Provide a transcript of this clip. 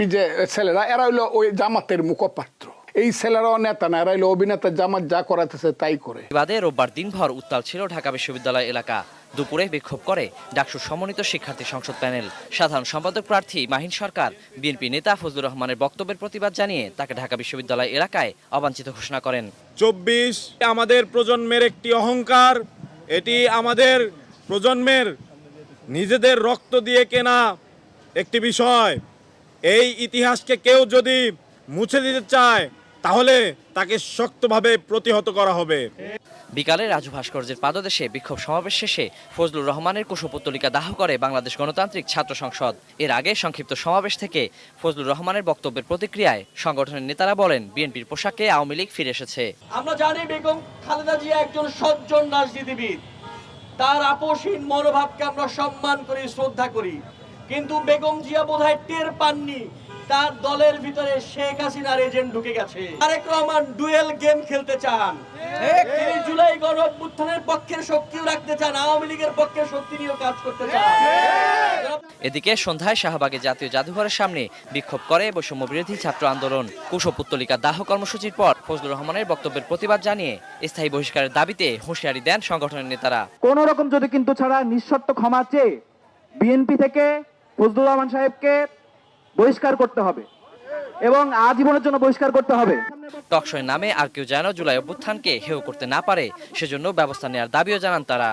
এই যে ছেলেরা এরা হইলো ওই জামাতের মুখপাত্র, এই ছেলেরাও নেতা না, এরা হইলো অভিনেতা, জামাত যা করাতেছে তাই করে। বিবাদে রোববার দিনভর উত্তাল ছিল ঢাকা বিশ্ববিদ্যালয় এলাকা। দুপুরে বিক্ষোভ করে ডাকসুর সমন্বিত শিক্ষার্থী সংসদ প্যানেল। সাধারণ সম্পাদক প্রার্থী মাহিন সরকার বিএনপি নেতা ফজলুর রহমানের বক্তব্যের প্রতিবাদ জানিয়ে তাকে ঢাকা বিশ্ববিদ্যালয় এলাকায় অবাঞ্ছিত ঘোষণা করেন। 24 আমাদের প্রজন্মের একটি অহংকার, এটি আমাদের প্রজন্মের নিজেদের রক্ত দিয়ে কেনা একটি বিষয়। এই ইতিহাসকে কেউ যদি মুছে দিতে চায় তাহলে তাকে শক্তভাবে প্রতিহত করা হবে। বিকালে রাজু ভাস্কর্যের পাদদেশে বিক্ষোভ সমাবেশ শেষে ফজলুর রহমানের কুশপুত্তলিকা দাহ করে বাংলাদেশ গণতান্ত্রিক ছাত্র সংসদ। এর আগে সংক্ষিপ্ত সমাবেশ থেকে ফজলুর রহমানের বক্তব্যের প্রতিক্রিয়ায় সংগঠনের নেতারা বলেন, বিএনপির পোশাকে আওয়ামী লীগ ফিরে এসেছে। আমরা জানি বেগম খালেদা জিয়া একজন সজ্জন রাজনীতিবিদ, তার আপোষহীন মনোভাবকে আমরা সম্মান করি, শ্রদ্ধা করি, কিন্তু বেগম জিয়া বোধহয় টের পাননি তার দলের ভিতরে শেখ হাসিনার এজেন্ট ঢুকে গেছে। তারেক রহমান ডুয়েল গেম খেলতে চান, তিনি জুলাই গণ অভ্যুত্থানের পক্ষের শক্তিও রাখতে চান, আওয়ামী লীগের পক্ষের শক্তি নিয়েও কাজ করতে চান। এদিকে সন্ধ্যায় শাহবাগে জাতীয় জাদুঘরের সামনে বিক্ষোভ করে বৈষম্য বিরোধী ছাত্র আন্দোলন। কুশপুত্তলিকা দাহ কর্মসূচির পর ফজলুর রহমানের বক্তব্যের প্রতিবাদ জানিয়ে স্থায়ী বহিষ্কারের দাবিতে হুঁশিয়ারি দেন সংগঠনের নেতারা। কোন রকম যদি কিন্তু ছাড়া নিঃশর্ত ক্ষমা চেয়ে বিএনপি থেকে ফজলুর রহমান সাহেবকে বহিষ্কার করতে হবে এবং আজীবনের জন্য বহিষ্কার করতে হবে। টকশোর নামে আর কেউ যেন জুলাই অভ্যুত্থানকে হেয় করতে না পারে সেজন্য ব্যবস্থা নেওয়ার দাবিও জানান তারা।